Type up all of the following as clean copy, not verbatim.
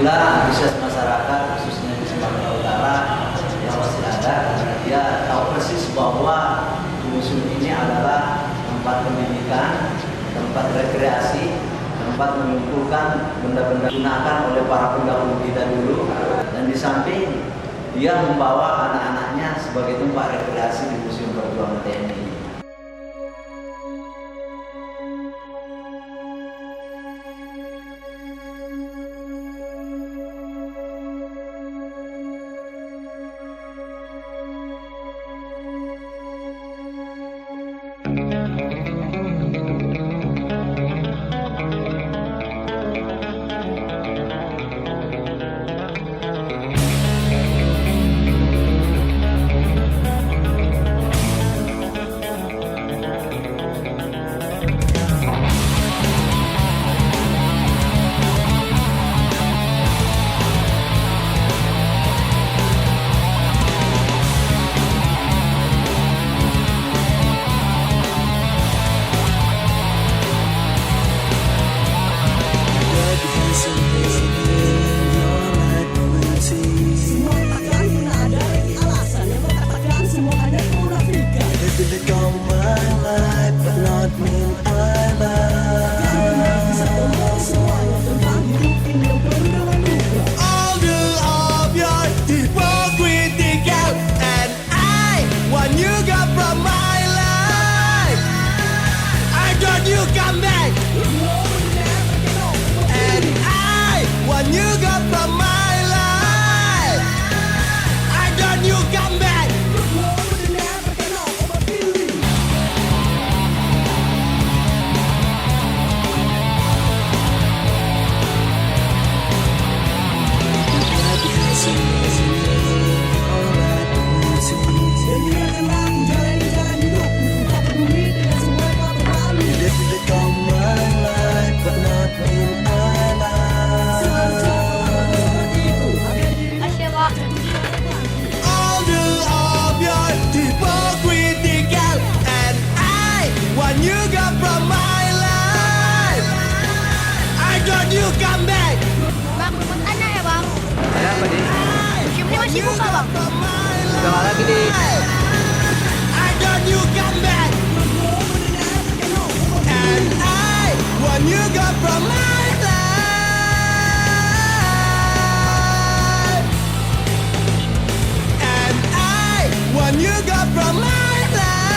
Alhamdulillah antusias masyarakat khususnya di Sumatera Utara yang masih ada karena dia tahu persis bahwa museum ini adalah tempat pendidikan, tempat rekreasi, tempat mengumpulkan benda-benda digunakan oleh para pendahulu kita dulu, dan di samping dia membawa anak-anaknya sebagai tempat rekreasi di Museum Perjuangan TNI. Masih buka bang? Udah lagi deh. I got you come back, and I want you go from my life, and I want you go from my life.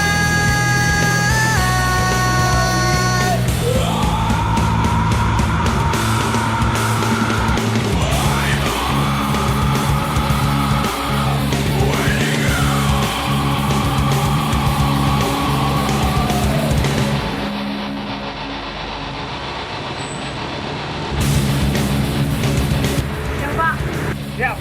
Siap.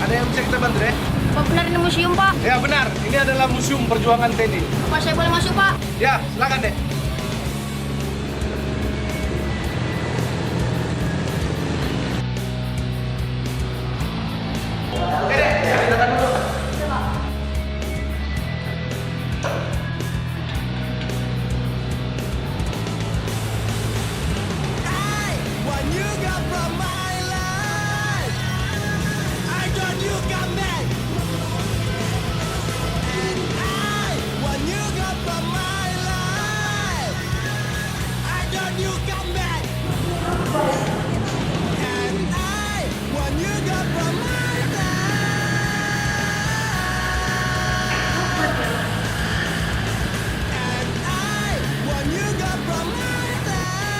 Ada yang bisa kita bantu deh? Pak, benar ini museum pak? Ya benar, ini adalah Museum Perjuangan TNI. Pak, saya boleh masuk pak? Ya, silakan deh. Oke deh, kita datang dulu. Iya pak. When you got from my life, I got you come back, and I when you got from my life, I got you come back, and I when you got from my life, and I when you got from my life.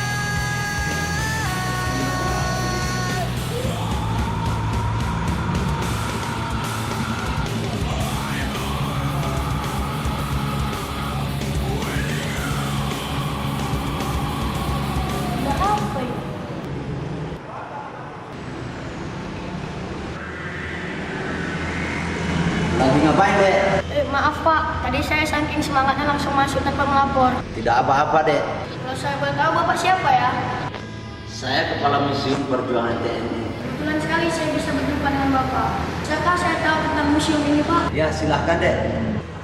Udah apa ini? Lagi ngapain dek? Maaf pak, tadi saya saking semangatnya langsung masuk tanpa melapor. Tidak apa-apa dek. Kalau saya boleh tahu bapak siapa ya? Saya Kepala Museum Perjuangan TNI. Kebetulan sekali saya bisa berjumpa dengan bapak. Siapakah saya tahu tentang museum ini pak? Ya silahkan dek.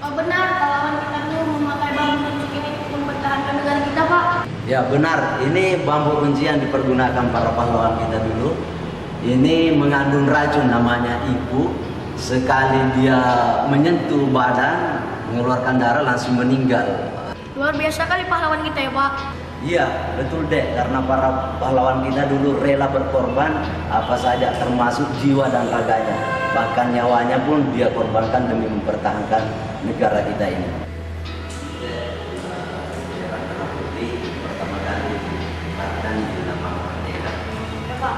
Oh benar, pahlawan kita dulu memakai bambu runcing ini untuk mempertahankan negara kita pak. Ya benar, ini bambu kunci yang dipergunakan para pahlawan kita dulu. Ini mengandung racun namanya ibu. Sekali dia menyentuh badan, mengeluarkan darah langsung meninggal. Luar biasa kali pahlawan kita ya Pak. Iya, betul deh. Karena para pahlawan kita dulu rela berkorban apa saja termasuk jiwa dan raganya. Bahkan nyawanya pun dia korbankan demi mempertahankan negara kita ini. Pertama kali dikibarkan di Lambang Merdeka. Ya Pak.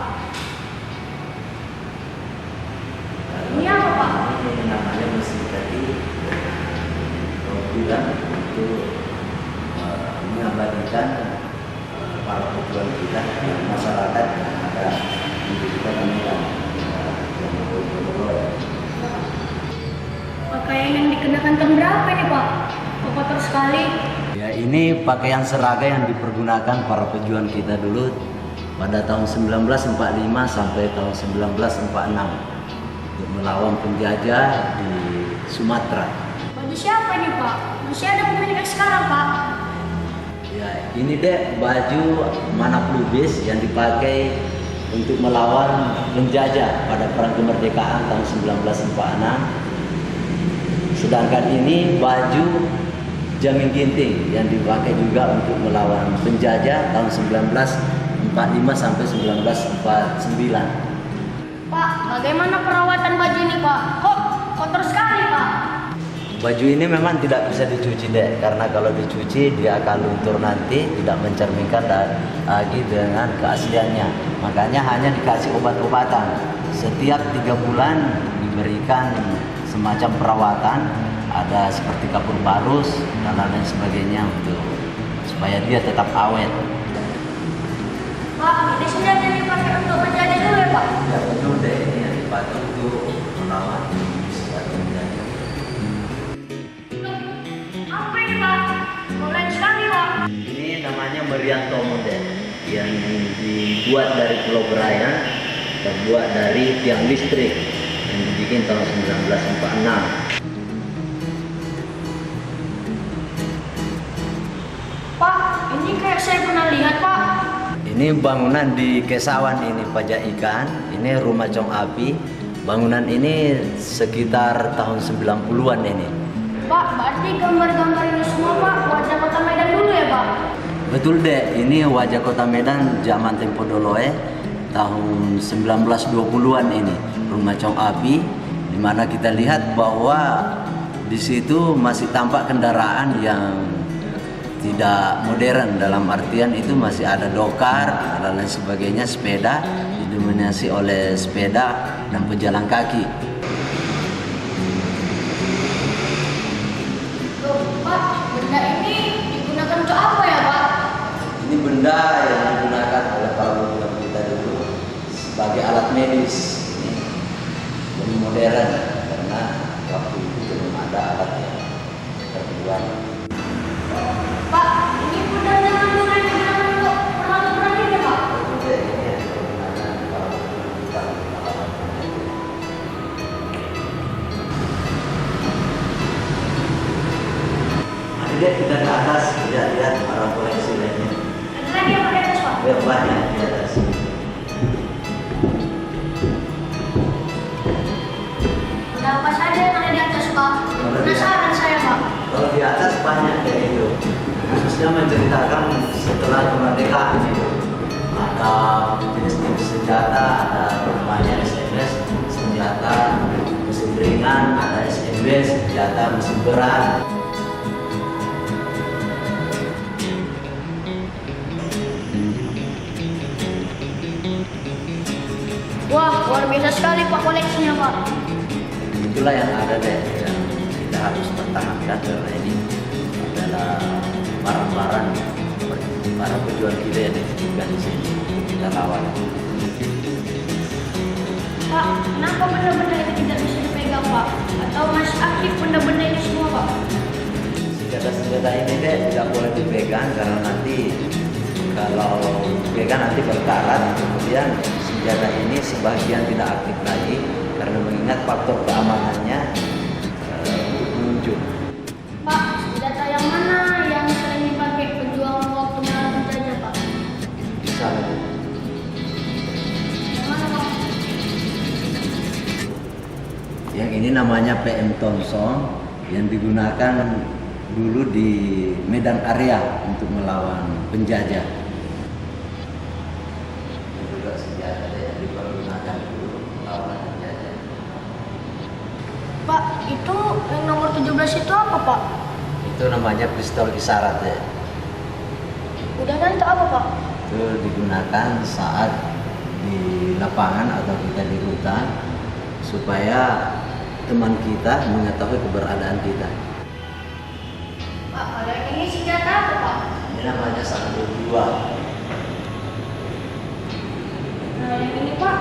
Ini apa Pak? Ini namanya mesin tadi bilang untuk mengabadikan para pejuang kita dan masyarakat yang ada di kita menekan Pakaian yang dikenakan tahun berapa nih Pak? Kok kotor sekali? Ya, ini pakaian seragam yang dipergunakan para pejuang kita dulu pada tahun 1945 sampai tahun 1946 untuk melawan penjajah di Sumatera. Baju siapa nih Pak? Masih ada pemiliknya sekarang Pak? Ya, ini deh baju Manaplubis yang dipakai untuk melawan penjajah pada perang kemerdekaan tahun 1946. Sedangkan ini baju Jamin Ginting yang dipakai juga untuk melawan penjajah tahun 1945 sampai 1949. Pak, bagaimana perawatan baju ini Pak? Kok kotor sekali Pak? Baju ini memang tidak bisa dicuci deh, karena kalau dicuci dia akan luntur nanti, tidak mencerminkan lagi dengan keasliannya. Makanya hanya dikasih obat-obatan. Setiap 3 bulan diberikan semacam perawatan, ada seperti kapur barus dan lain sebagainya untuk supaya dia tetap awet. Pak, ini senjata yang dipakai untuk menjadi dulu ya Pak? Ya betul deh, ini yang dipakai untuk melawan senjata penjajah. Apa ini Pak? Keren sekali Pak. Ini namanya Merianto model yang dibuat dari Pulau Berayan, terbuat dari tiang listrik yang dibikin tahun 1946. Pak, ini kayak saya pernah lihat Pak. Ini bangunan di Kesawan ini pajak ikan, ini rumah Cong Api. Bangunan ini sekitar tahun 90-an ini. Pak, berarti gambar-gambar ini semua Pak wajah kota Medan dulu ya Pak? Betul deh, ini wajah kota Medan zaman tempo doloe tahun 1920-an ini. Rumah Cong Api, di mana kita lihat bahwa di situ masih tampak kendaraan yang tidak modern, dalam artian itu masih ada dokar dan lain sebagainya, sepeda didominasi oleh sepeda dan pejalan kaki. Loh Pak, benda ini digunakan untuk apa ya Pak? Ini benda yang digunakan oleh para pejuang kita dulu sebagai alat medis. Ini lebih modern karena waktu itu belum ada alat yang terbuat. Pak, ini benda zaman dulu yang digunakan untuk perang ini Pak? Lihat kita ke atas, lihat para koleksi lainnya. Ada lagi yang ada Pak? Ya, banyak di atas. Ada apa saja yang ada di atas Pak? Penasaran saya Pak. Kalau di atas banyak kayak itu, khususnya menceritakan setelah kemerdekaan itu. Ada jenis-jenis senjata, ada banyak SMS, senjata mesin ringan, ada SMB, senjata mesin berat. Wah, luar biasa sekali Pak koleksinya Pak. Itulah yang ada deh, yang kita harus pertahankan karena ini adalah barang-barang para pejuang kita yang dititipkan di sini kita lawan. Pak, kenapa benda-benda ini tidak bisa dipegang Pak? Atau masih aktif benda-benda ini semua Pak? Senjata-senjata ini deh tidak boleh dipegang karena nanti kalau dipegang nanti berkarat, kemudian senjata ini sebagian tidak aktif lagi karena mengingat faktor keamanannya untuk pengunjung. Pak, senjata yang mana yang sering dipakai pejuang waktu melawan penjajah? ini namanya PM Thompson yang digunakan dulu di medan area untuk melawan penjajah. Ini juga senjata yang dipergunakan dulu melawan penjajah. Pak, itu yang nomor 17 itu apa, Pak? Itu namanya pistol isyarat ya. Udahan itu apa, Pak? Itu digunakan saat di lapangan atau kita di hutan supaya teman kita mengetahui keberadaan kita. Pak, ada ini senjata apa, Pak? Ini namanya 122. Nah, yang ini, Pak,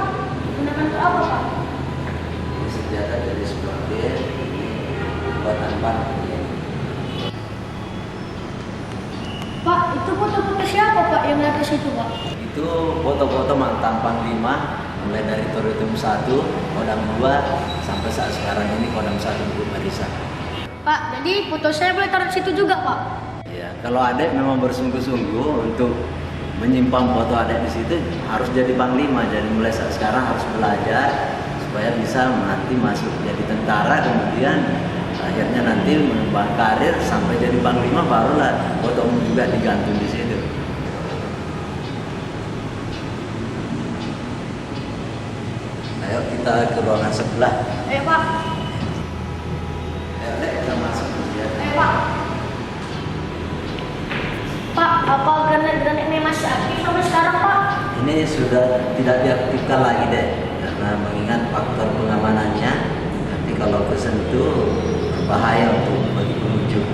gunakan untuk apa, Pak? Ini senjata dari sebagai buatan panah. Pak, itu foto-foto siapa, Pak, yang ada di situ, Pak? Itu foto-foto mantan Panglima mulai dari Toritum 1, Kodam 2 sampai saat sekarang ini Kodam 1 Bukit Barisan. Pak, jadi foto saya boleh taruh di situ juga, Pak? Ya, kalau adek memang bersungguh-sungguh untuk menyimpan foto adek di situ harus jadi Panglima. Jadi mulai saat sekarang harus belajar supaya bisa nanti masuk jadi tentara, kemudian akhirnya nanti mengembang karir sampai jadi Panglima, barulah fotomu juga digantung di situ. Ayo kita ke ruangan sebelah. Ayo, Pak. Ayo dek, kita masuk. Ayo, Pak. Pak, apa granat-granat ini masih aktif sampai sekarang, Pak? Ini sudah tidak diaktifkan lagi deh, karena mengingat faktor pengamanannya. Nanti kalau kesentuh bahaya untuk bagi pengunjung.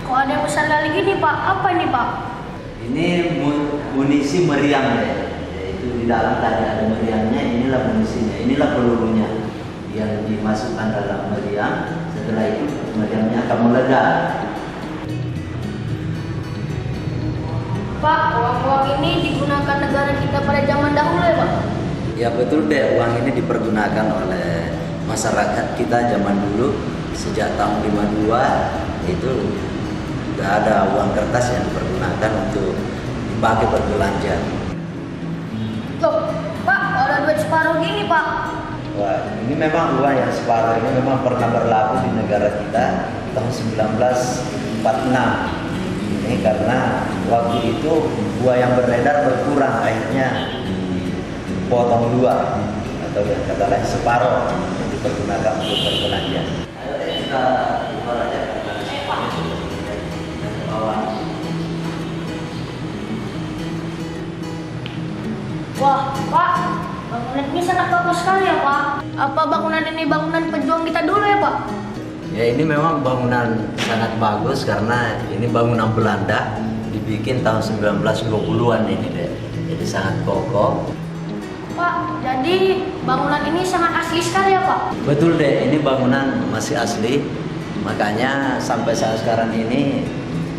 Kok ada yang besar kali gini, Pak? Apa ini, Pak? Ini munisi meriam deh. Yaitu di dalam tadi ada meriamnya, inilah munisinya, inilah pelurunya yang dimasukkan dalam meriam. Setelah itu meriamnya akan meledak. Pak, uang-uang ini digunakan negara kita pada zaman dahulu ya, Pak? Ya betul deh, uang ini dipergunakan oleh masyarakat kita zaman dulu. Sejak tahun 52 itu sudah ada uang kertas yang dipergunakan untuk dipakai berbelanja. Loh, Pak, ada duit separuh gini, Pak. Wah, ini memang uang yang separuh ini memang pernah berlaku di negara kita tahun 1946. Ini karena waktu itu uang yang beredar berkurang, akhirnya dipotong dua atau yang kata lain separuh yang dipergunakan untuk berbelanja. Ayo deh kita keluar aja. Wah, Pak, bangunan ini sangat bagus sekali ya, Pak. Apa bangunan ini bangunan pejuang kita dulu ya, Pak? Ya ini memang bangunan sangat bagus karena ini bangunan Belanda, dibikin tahun 1920-an ini deh. Jadi sangat kokoh. Pak, jadi bangunan ini sangat asli sekali ya, Pak? Betul deh, ini bangunan masih asli. Makanya sampai saat sekarang ini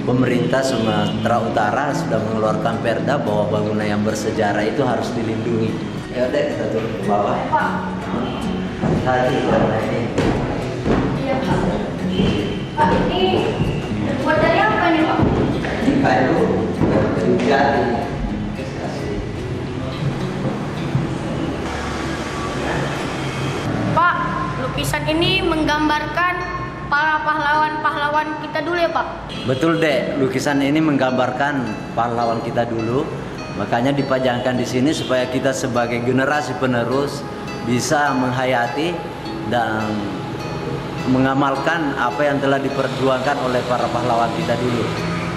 pemerintah Sumatera Utara sudah mengeluarkan perda bahwa bangunan yang bersejarah itu harus dilindungi. Ya udah kita turun ke bawah. Pak. Hati karena ini. Iya, Pak. Pak, ini terbuat dari apa nih, Pak? Ini kayu jati. Pak, lukisan ini menggambarkan para pahlawan-pahlawan kita dulu ya, Pak? Betul deh, lukisan ini menggambarkan pahlawan kita dulu. Makanya dipajangkan di sini supaya kita sebagai generasi penerus bisa menghayati dan mengamalkan apa yang telah diperjuangkan oleh para pahlawan kita dulu.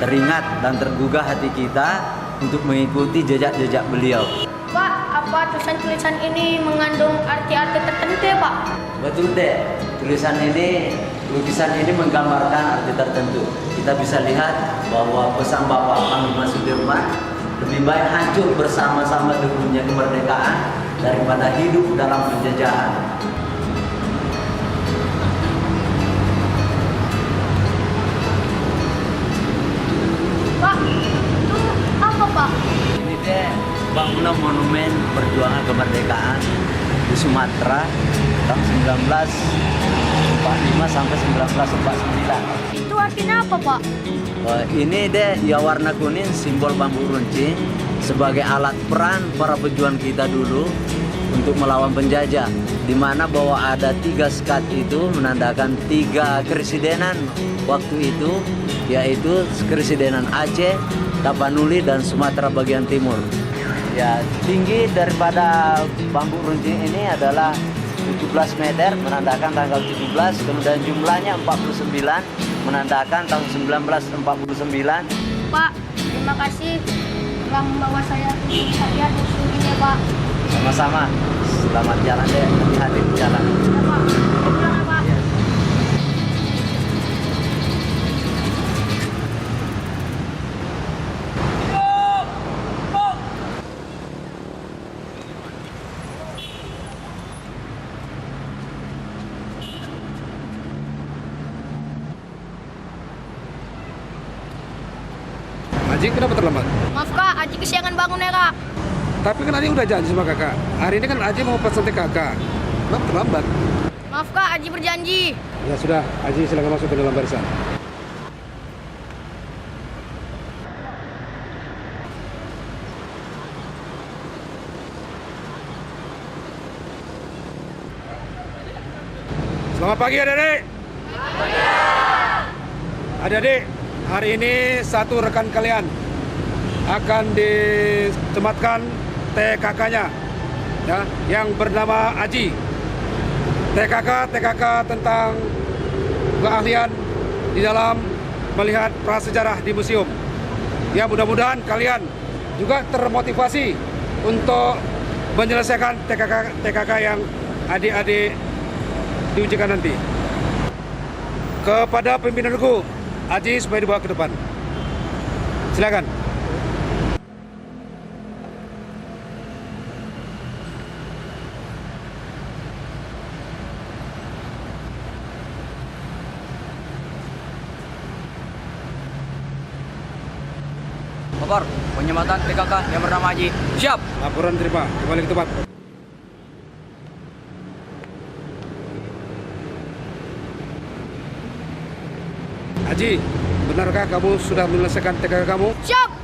Teringat dan tergugah hati kita untuk mengikuti jejak-jejak beliau. Pak, apa tulisan-tulisan ini mengandung arti-arti tertentu ya, Pak? Betul deh, lukisan ini menggambarkan arti tertentu. Kita bisa lihat bahwa pesan Bapak Panglima Sudirman lebih baik hancur bersama-sama dulunya kemerdekaan daripada hidup dalam penjajahan. Pak, itu apa, Pak? Ini deh bangunan monumen perjuangan kemerdekaan di Sumatera tahun 1945 sampai 1949. Itu artinya apa, Pak? Ini deh ya warna kuning simbol bambu runcing sebagai alat peran para pejuang kita dulu untuk melawan penjajah, di mana bahwa ada 3 skat itu menandakan 3 keresidenan waktu itu, yaitu Keresidenan Aceh, Tapanuli, dan Sumatera bagian timur. Ya, tinggi daripada bambu runcing ini adalah 17 meter menandakan tanggal 17, kemudian jumlahnya 49 menandakan tahun 1949. Pak, terima kasih telah membawa saya untuk lihat museum ini, Pak. Sama-sama. Selamat jalan deh, hati-hati di jalan. Ya, Pak. Pulang ya, Pak. Haji kenapa terlambat? Maaf Kak, Aji kesiangan bangun ya Kak. Tapi kan Haji udah janji sama kakak. Hari ini kan Haji mau pesan ke kakak. Kenapa terlambat? Maaf Kak, Aji berjanji. Ya sudah, Haji silakan masuk ke dalam barisan. Selamat pagi adik-adik. Adik-adik, hari ini satu rekan kalian akan disematkan TKK-nya ya, yang bernama Aji. TKK tentang keahlian di dalam melihat prasejarah di museum. Ya, mudah-mudahan kalian juga termotivasi untuk menyelesaikan TKK yang adik-adik diujikan nanti. Kepada pimpinan regu, Aji supaya dibawa ke depan. Silakan. Kabar, penyematan TKK yang bernama Haji. Siap. Laporan terima, kembali ke tempat. Haji, benarkah kamu sudah menyelesaikan TKK kamu? Siap.